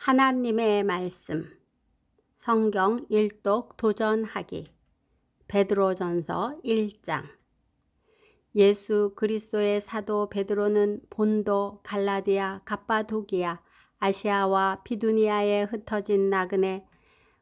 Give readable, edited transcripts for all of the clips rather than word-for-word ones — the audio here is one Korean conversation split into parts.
하나님의 말씀. 성경 일독 도전하기. 베드로전서 1장. 예수 그리스도의 사도 베드로는 본도, 갈라디아, 갑바도기아, 아시아와 비두니아에 흩어진 나그네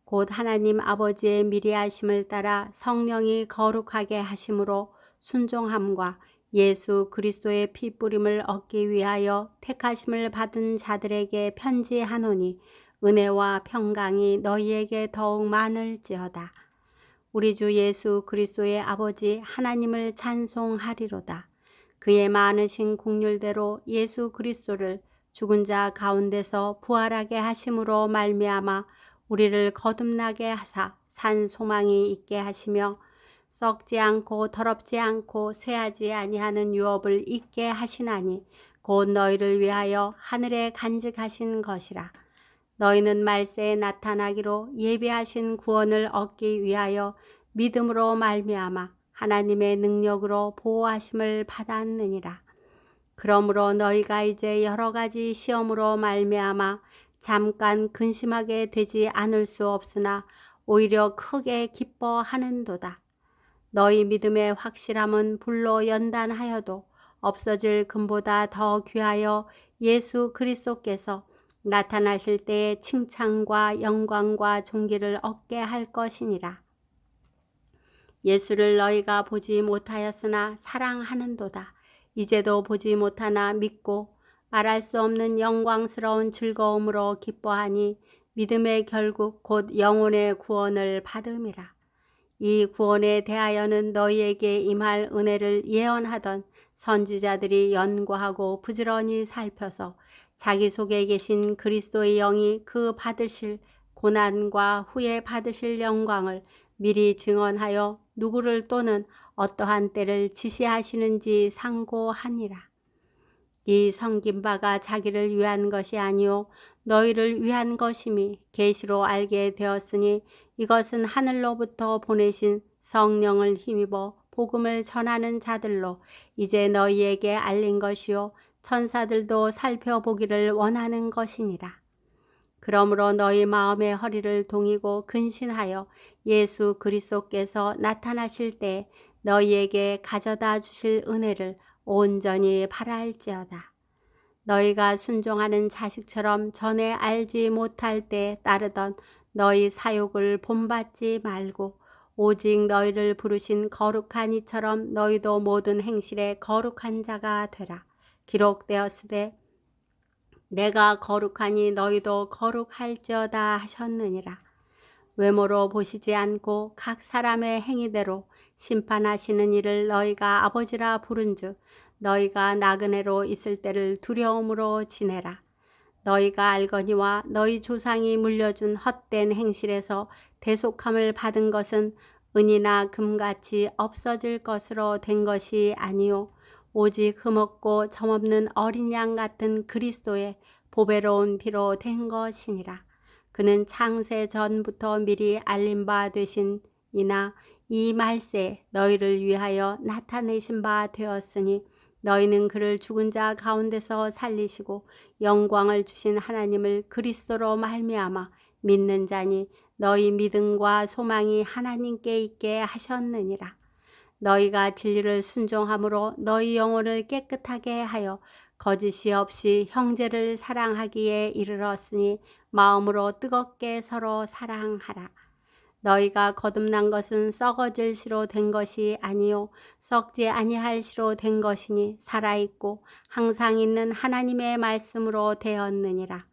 곧 하나님 아버지의 미리 하심을 따라 성령이 거룩하게 하심으로 순종함과 예수 그리스도의 피 뿌림을 얻기 위하여 택하심을 받은 자들에게 편지하노니 은혜와 평강이 너희에게 더욱 많을지어다. 우리 주 예수 그리스도의 아버지 하나님을 찬송하리로다. 그의 많으신 긍휼대로 예수 그리스도를 죽은 자 가운데서 부활하게 하심으로 말미암아 우리를 거듭나게 하사 산 소망이 있게 하시며 썩지 않고 더럽지 않고 쇠하지 아니하는 유업을 있게 하시나니 곧 너희를 위하여 하늘에 간직하신 것이라. 너희는 말세에 나타나기로 예비하신 구원을 얻기 위하여 믿음으로 말미암아 하나님의 능력으로 보호하심을 받았느니라. 그러므로 너희가 이제 여러 가지 시험으로 말미암아 잠깐 근심하게 되지 않을 수 없으나 오히려 크게 기뻐하는도다. 너희 믿음의 확실함은 불로 연단하여도 없어질 금보다 더 귀하여 예수 그리스도께서 나타나실 때에 칭찬과 영광과 존귀를 얻게 할 것이니라. 예수를 너희가 보지 못하였으나 사랑하는도다. 이제도 보지 못하나 믿고 말할 수 없는 영광스러운 즐거움으로 기뻐하니 믿음의 결국 곧 영혼의 구원을 받음이라. 이 구원에 대하여는 너희에게 임할 은혜를 예언하던 선지자들이 연구하고 부지런히 살펴서 자기 속에 계신 그리스도의 영이 그 받으실 고난과 후에 받으실 영광을 미리 증언하여 누구를 또는 어떠한 때를 지시하시는지 상고하니라. 이 섬긴 바가 자기를 위한 것이 아니요 너희를 위한 것임이 계시로 알게 되었으니 이것은 하늘로부터 보내신 성령을 힘입어 복음을 전하는 자들로 이제 너희에게 알린 것이요 천사들도 살펴보기를 원하는 것이니라. 그러므로 너희 마음의 허리를 동이고 근신하여 예수 그리스도께서 나타나실 때 너희에게 가져다 주실 은혜를 온전히 바랄지어다. 너희가 순종하는 자식처럼 전에 알지 못할 때 따르던 너희 사욕을 본받지 말고 오직 너희를 부르신 거룩한 이처럼 너희도 모든 행실에 거룩한 자가 되라. 기록되었으되 내가 거룩하니 너희도 거룩할지어다 하셨느니라. 외모로 보시지 않고 각 사람의 행위대로 심판하시는 이를 너희가 아버지라 부른즉 너희가 나그네로 있을 때를 두려움으로 지내라. 너희가 알거니와 너희 조상이 물려준 헛된 행실에서 대속함을 받은 것은 은이나 금같이 없어질 것으로 된 것이 아니요 오직 흠없고 점없는 어린 양 같은 그리스도의 보배로운 피로 된 것이니라. 그는 창세 전부터 미리 알린 바 되신 이나 이 말세 너희를 위하여 나타내신 바 되었으니 너희는 그를 죽은 자 가운데서 살리시고 영광을 주신 하나님을 그리스도로 말미암아 믿는 자니 너희 믿음과 소망이 하나님께 있게 하셨느니라. 너희가 진리를 순종함으로 너희 영혼을 깨끗하게 하여 거짓이 없이 형제를 사랑하기에 이르렀으니 마음으로 뜨겁게 서로 사랑하라. 너희가 거듭난 것은 썩어질 시로 된 것이 아니요 썩지 아니할 시로 된 것이니 살아있고 항상 있는 하나님의 말씀으로 되었느니라.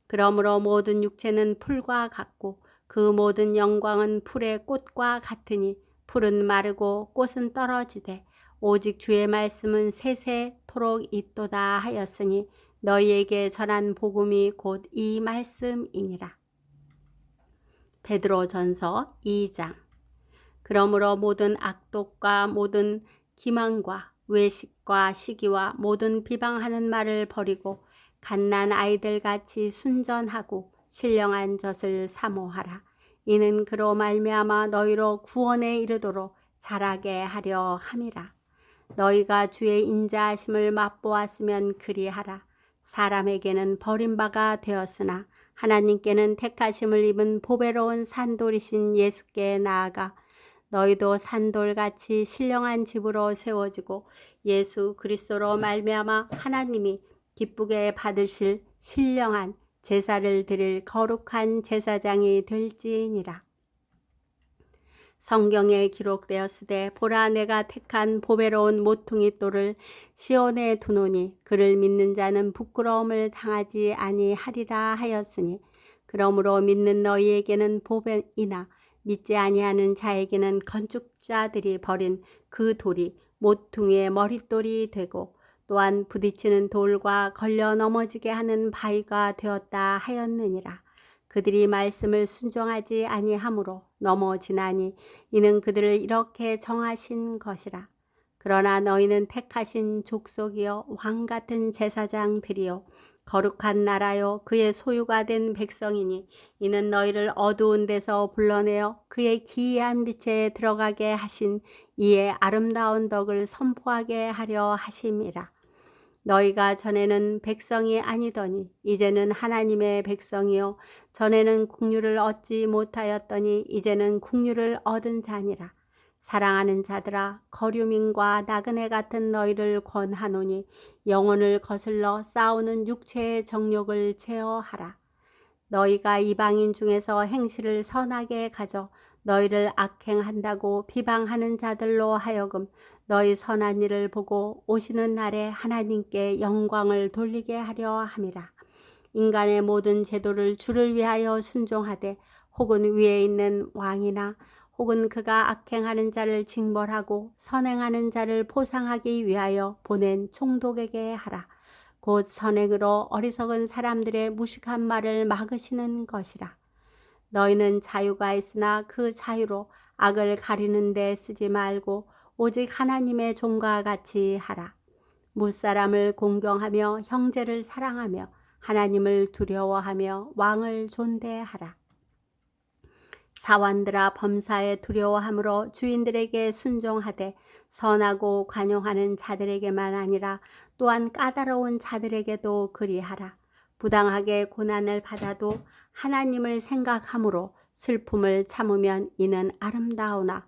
그러므로 모든 육체는 풀과 같고 그 모든 영광은 풀의 꽃과 같으니 풀은 마르고 꽃은 떨어지되 오직 주의 말씀은 세세토록 있도다 하였으니 너희에게 전한 복음이 곧 이 말씀이니라. 베드로전서 2장. 그러므로 모든 악독과 모든 기만과 외식과 시기와 모든 비방하는 말을 버리고 갓난 아이들같이 순전하고 신령한 젖을 사모하라. 이는 그로 말미암아 너희로 구원에 이르도록 자라게 하려 함이라. 너희가 주의 인자하심을 맛보았으면 그리하라. 사람에게는 버림바가 되었으나 하나님께는 택하심을 입은 보배로운 산돌이신 예수께 나아가 너희도 산돌같이 신령한 집으로 세워지고 예수 그리스도로 말미암아 하나님이 기쁘게 받으실 신령한 제사를 드릴 거룩한 제사장이 될지니라. 성경에 기록되었으되 보라 내가 택한 보배로운 모퉁이 돌을 시온에 두노니 그를 믿는 자는 부끄러움을 당하지 아니하리라 하였으니 그러므로 믿는 너희에게는 보배이나 믿지 아니하는 자에게는 건축자들이 버린 그 돌이 모퉁이의 머릿돌이 되고 또한 부딪히는 돌과 걸려 넘어지게 하는 바위가 되었다 하였느니라. 그들이 말씀을 순종하지 아니하므로 넘어지나니 이는 그들을 이렇게 정하신 것이라. 그러나 너희는 택하신 족속이요 왕 같은 제사장들이요 거룩한 나라요 그의 소유가 된 백성이니 이는 너희를 어두운 데서 불러내어 그의 기이한 빛에 들어가게 하신 이의 아름다운 덕을 선포하게 하려 하심이라. 너희가 전에는 백성이 아니더니 이제는 하나님의 백성이요 전에는 국류를 얻지 못하였더니 이제는 국류를 얻은 자니라. 사랑하는 자들아 거류민과 나그네 같은 너희를 권하노니 영혼을 거슬러 싸우는 육체의 정욕을 제어하라. 너희가 이방인 중에서 행실을 선하게 가져 너희를 악행한다고 비방하는 자들로 하여금 너희 선한 일을 보고 오시는 날에 하나님께 영광을 돌리게 하려 함이라. 인간의 모든 제도를 주를 위하여 순종하되 혹은 위에 있는 왕이나 혹은 그가 악행하는 자를 징벌하고 선행하는 자를 보상하기 위하여 보낸 총독에게 하라. 곧 선행으로 어리석은 사람들의 무식한 말을 막으시는 것이라. 너희는 자유가 있으나 그 자유로 악을 가리는 데 쓰지 말고 오직 하나님의 종과 같이 하라. 무사람을 공경하며 형제를 사랑하며 하나님을 두려워하며 왕을 존대하라. 사환들아 범사에 두려워함으로 주인들에게 순종하되 선하고 관용하는 자들에게만 아니라 또한 까다로운 자들에게도 그리하라. 부당하게 고난을 받아도 하나님을 생각함으로 슬픔을 참으면 이는 아름다우나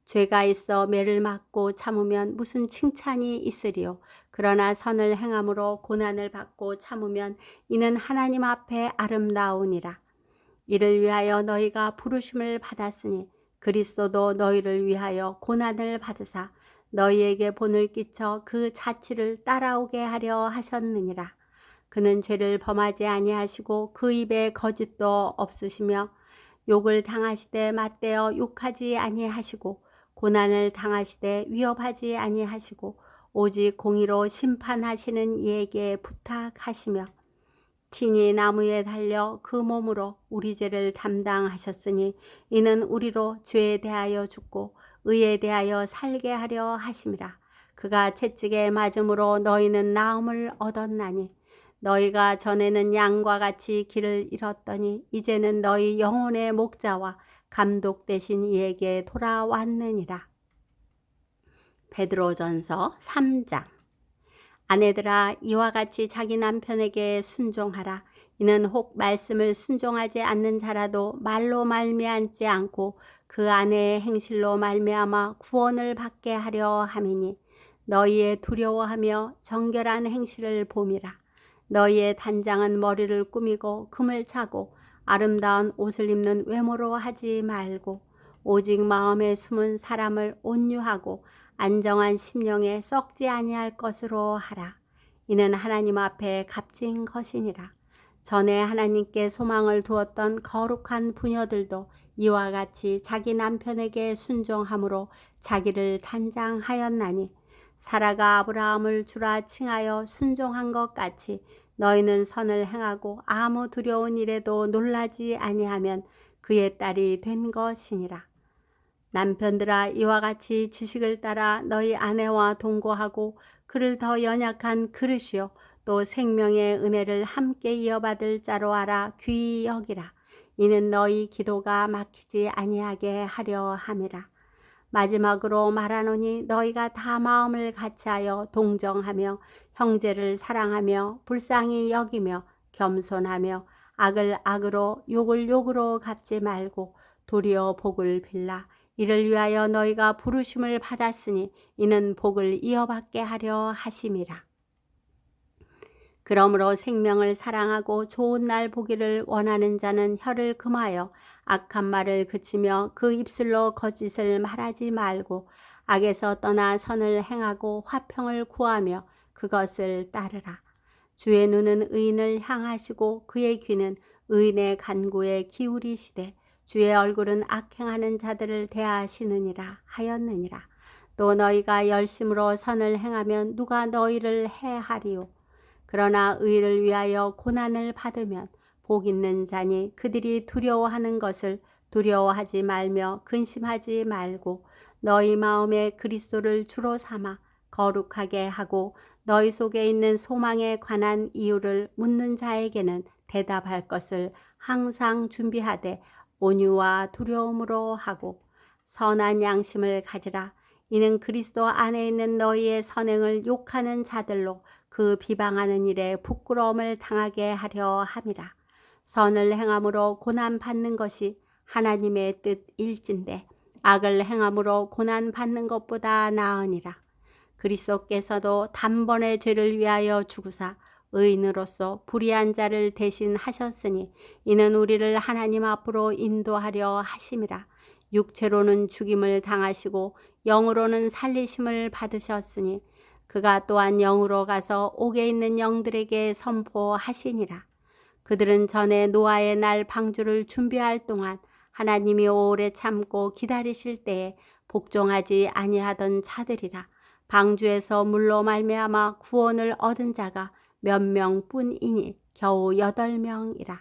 죄가 있어 매를 맞고 참으면 무슨 칭찬이 있으리요. 그러나 선을 행함으로 고난을 받고 참으면 이는 하나님 앞에 아름다우니라. 이를 위하여 너희가 부르심을 받았으니 그리스도도 너희를 위하여 고난을 받으사 너희에게 본을 끼쳐 그 자취를 따라오게 하려 하셨느니라. 그는 죄를 범하지 아니하시고 그 입에 거짓도 없으시며 욕을 당하시되 맞대어 욕하지 아니하시고 고난을 당하시되 위협하지 아니하시고 오직 공의로 심판하시는 이에게 부탁하시며 친히 나무에 달려 그 몸으로 우리 죄를 담당하셨으니 이는 우리로 죄에 대하여 죽고 의에 대하여 살게 하려 하심이라. 그가 채찍에 맞음으로 너희는 나음을 얻었나니 너희가 전에는 양과 같이 길을 잃었더니 이제는 너희 영혼의 목자와 감독 되신 이에게 돌아왔느니라. 베드로전서 3장. 아내들아 이와 같이 자기 남편에게 순종하라. 이는 혹 말씀을 순종하지 않는 자라도 말로 말미암지 않고 그 아내의 행실로 말미암아 구원을 받게 하려 함이니 너희의 두려워하며 정결한 행실을 봄이라. 너희의 단장은 머리를 꾸미고 금을 차고 아름다운 옷을 입는 외모로 하지 말고 오직 마음에 숨은 사람을 온유하고 안정한 심령에 썩지 아니할 것으로 하라. 이는 하나님 앞에 값진 것이니라. 전에 하나님께 소망을 두었던 거룩한 부녀들도 이와 같이 자기 남편에게 순종함으로 자기를 단장하였나니 사라가 아브라함을 주라 칭하여 순종한 것 같이 너희는 선을 행하고 아무 두려운 일에도 놀라지 아니하면 그의 딸이 된 것이니라. 남편들아 이와 같이 지식을 따라 너희 아내와 동거하고 그를 더 연약한 그릇이요 또 생명의 은혜를 함께 이어받을 자로 알아 귀히 여기라. 이는 너희 기도가 막히지 아니하게 하려 함이라. 마지막으로 말하노니 너희가 다 마음을 같이하여 동정하며 형제를 사랑하며 불쌍히 여기며 겸손하며 악을 악으로 욕을 욕으로 갚지 말고 도리어 복을 빌라. 이를 위하여 너희가 부르심을 받았으니 이는 복을 이어받게 하려 하심이라. 그러므로 생명을 사랑하고 좋은 날 보기를 원하는 자는 혀를 금하여 악한 말을 그치며 그 입술로 거짓을 말하지 말고 악에서 떠나 선을 행하고 화평을 구하며 그것을 따르라. 주의 눈은 의인을 향하시고 그의 귀는 의인의 간구에 기울이시되 주의 얼굴은 악행하는 자들을 대하시느니라 하였느니라. 또 너희가 열심으로 선을 행하면 누가 너희를 해하리요. 그러나 의를 위하여 고난을 받으면 복 있는 자니 그들이 두려워하는 것을 두려워하지 말며 근심하지 말고 너희 마음에 그리스도를 주로 삼아 거룩하게 하고 너희 속에 있는 소망에 관한 이유를 묻는 자에게는 대답할 것을 항상 준비하되 온유와 두려움으로 하고 선한 양심을 가지라. 이는 그리스도 안에 있는 너희의 선행을 욕하는 자들로 그 비방하는 일에 부끄러움을 당하게 하려 함이라. 선을 행함으로 고난 받는 것이 하나님의 뜻일진데 악을 행함으로 고난 받는 것보다 나으니라. 그리스도께서도 단번에 죄를 위하여 죽으사 의인으로서 불의한 자를 대신하셨으니 이는 우리를 하나님 앞으로 인도하려 하심이라. 육체로는 죽임을 당하시고 영으로는 살리심을 받으셨으니 그가 또한 영으로 가서 옥에 있는 영들에게 선포하시니라. 그들은 전에 노아의 날 방주를 준비할 동안 하나님이 오래 참고 기다리실 때에 복종하지 아니하던 자들이라. 방주에서 물로 말미암아 구원을 얻은 자가 몇 명뿐이니 겨우 8명이라.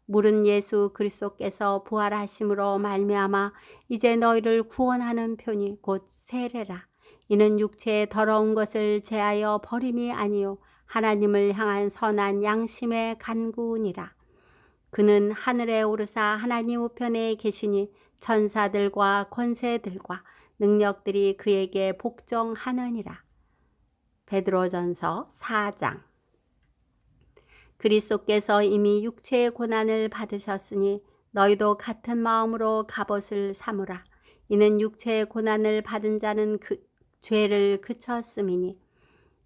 물은 예수 그리스도께서 부활하심으로 말미암아 이제 너희를 구원하는 편이 곧 세례라. 이는 육체의 더러운 것을 제하여 버림이 아니요 하나님을 향한 선한 양심의 간구니라. 그는 하늘에 오르사 하나님 우편에 계시니 천사들과 권세들과 능력들이 그에게 복종하느니라. 베드로전서 4장. 그리스도께서 이미 육체의 고난을 받으셨으니 너희도 같은 마음으로 갑옷을 삼으라. 이는 육체의 고난을 받은 자는 죄를 그쳤음이니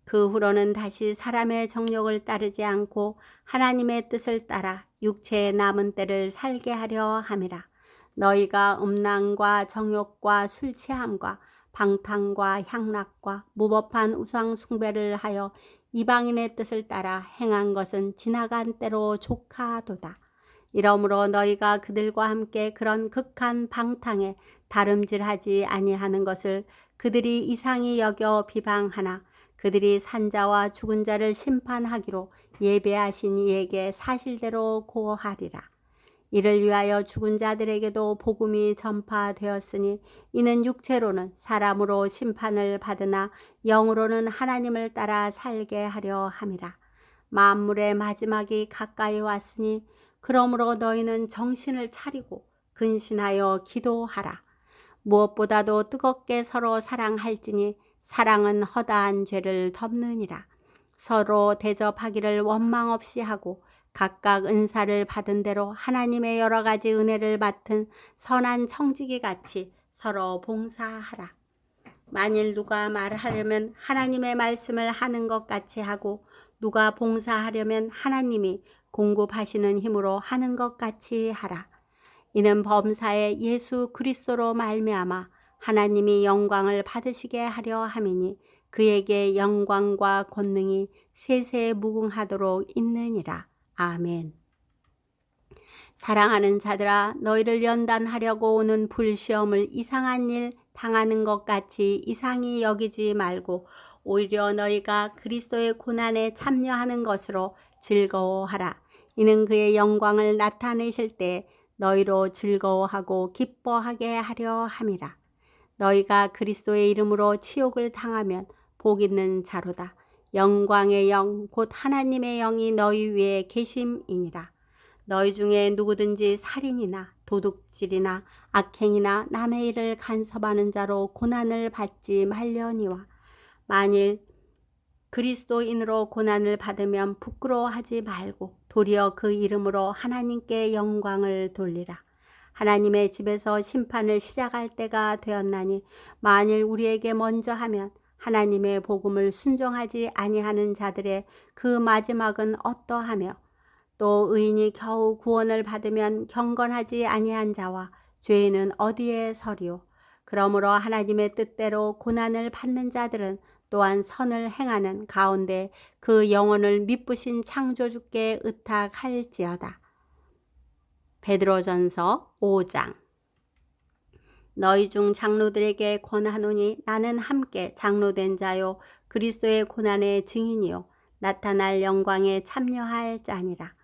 그 후로는 다시 사람의 정욕을 따르지 않고 하나님의 뜻을 따라 육체의 남은 때를 살게 하려 함이라. 너희가 음란과 정욕과 술 취함과 방탕과 향락과 무법한 우상 숭배를 하여 이방인의 뜻을 따라 행한 것은 지나간 때로 족하도다. 이러므로 너희가 그들과 함께 그런 극한 방탕에 다름질하지 아니하는 것을 그들이 이상히 여겨 비방하나 그들이 산자와 죽은 자를 심판하기로 예배하신 이에게 사실대로 고하리라. 이를 위하여 죽은 자들에게도 복음이 전파되었으니 이는 육체로는 사람으로 심판을 받으나 영으로는 하나님을 따라 살게 하려 함이라. 만물의 마지막이 가까이 왔으니 그러므로 너희는 정신을 차리고 근신하여 기도하라. 무엇보다도 뜨겁게 서로 사랑할지니 사랑은 허다한 죄를 덮느니라. 서로 대접하기를 원망 없이 하고 각각 은사를 받은 대로 하나님의 여러 가지 은혜를 맡은 선한 청지기 같이 서로 봉사하라. 만일 누가 말하려면 하나님의 말씀을 하는 것 같이 하고 누가 봉사하려면 하나님이 공급하시는 힘으로 하는 것 같이 하라. 이는 범사에 예수 그리스도로 말미암아 하나님이 영광을 받으시게 하려 함이니 그에게 영광과 권능이 세세 무궁하도록 있느니라. 아멘. 사랑하는 자들아, 너희를 연단하려고 오는 불시험을 이상한 일 당하는 것 같이 이상히 여기지 말고 오히려 너희가 그리스도의 고난에 참여하는 것으로 즐거워하라. 이는 그의 영광을 나타내실 때 너희로 즐거워하고 기뻐하게 하려 함이라. 너희가 그리스도의 이름으로 치욕을 당하면 복 있는 자로다. 영광의 영 곧 하나님의 영이 너희 위에 계심이니라. 너희 중에 누구든지 살인이나 도둑질이나 악행이나 남의 일을 간섭하는 자로 고난을 받지 말려니와 만일 그리스도인으로 고난을 받으면 부끄러워하지 말고 도리어 그 이름으로 하나님께 영광을 돌리라. 하나님의 집에서 심판을 시작할 때가 되었나니 만일 우리에게 먼저 하면 하나님의 복음을 순종하지 아니하는 자들의 그 마지막은 어떠하며 또 의인이 겨우 구원을 받으면 경건하지 아니한 자와 죄인은 어디에 서리요. 그러므로 하나님의 뜻대로 고난을 받는 자들은 또한 선을 행하는 가운데 그 영혼을 미쁘신 창조주께 의탁할지어다. 베드로전서 5장. 너희 중 장로들에게 권하노니 나는 함께 장로된 자요 그리스도의 고난의 증인이요 나타날 영광에 참여할 자니라.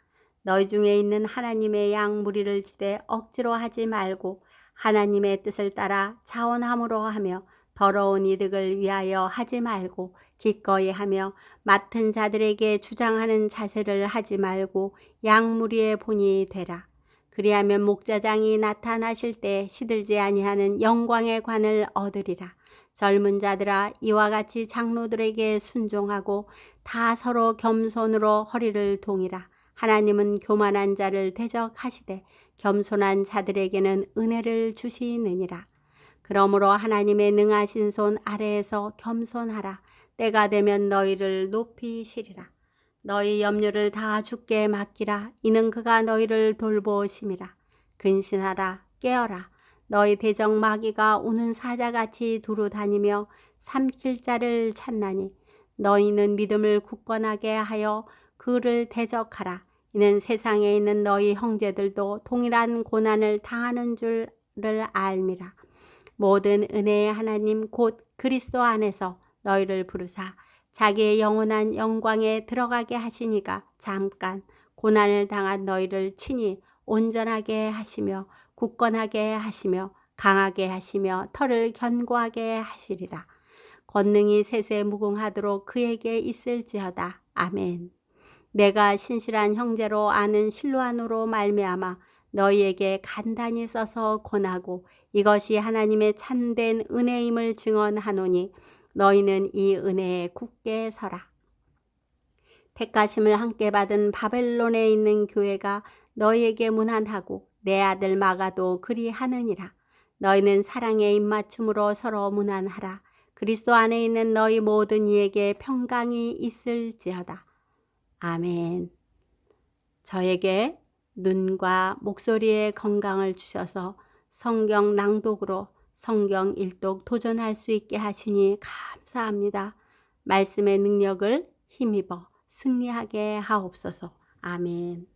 너희 중에 있는 하나님의 양 무리를 지되 억지로 하지 말고 하나님의 뜻을 따라 자원함으로 하며 더러운 이득을 위하여 하지 말고 기꺼이 하며 맡은 자들에게 주장하는 자세를 하지 말고 양 무리의 본이 되라. 그리하면 목자장이 나타나실 때 시들지 아니하는 영광의 관을 얻으리라. 젊은 자들아 이와 같이 장로들에게 순종하고 다 서로 겸손으로 허리를 동이라. 하나님은 교만한 자를 대적하시되 겸손한 자들에게는 은혜를 주시느니라. 그러므로 하나님의 능하신 손 아래에서 겸손하라. 때가 되면 너희를 높이시리라. 너희 염려를 다 주께 맡기라. 이는 그가 너희를 돌보심이라. 근신하라. 깨어라. 너희 대적 마귀가 우는 사자같이 두루 다니며 삼킬 자를 찾나니 너희는 믿음을 굳건하게 하여 그를 대적하라. 이는 세상에 있는 너희 형제들도 동일한 고난을 당하는 줄을 알미라. 모든 은혜의 하나님 곧 그리스도 안에서 너희를 부르사 자기의 영원한 영광에 들어가게 하시니가 잠깐 고난을 당한 너희를 친히 온전하게 하시며 굳건하게 하시며 강하게 하시며 털을 견고하게 하시리라. 권능이 셋에 무궁하도록 그에게 있을지어다. 아멘. 내가 신실한 형제로 아는 실로안으로 말미암아 너희에게 간단히 써서 권하고 이것이 하나님의 참된 은혜임을 증언하노니 너희는 이 은혜에 굳게 서라. 택하심을 함께 받은 바벨론에 있는 교회가 너희에게 문안하고 내 아들 마가도 그리하느니라. 너희는 사랑의 입맞춤으로 서로 문안하라. 그리스도 안에 있는 너희 모든 이에게 평강이 있을지어다. 아멘. 저에게 눈과 목소리의 건강을 주셔서 성경 낭독으로 성경 일독 도전할 수 있게 하시니 감사합니다. 말씀의 능력을 힘입어 승리하게 하옵소서. 아멘.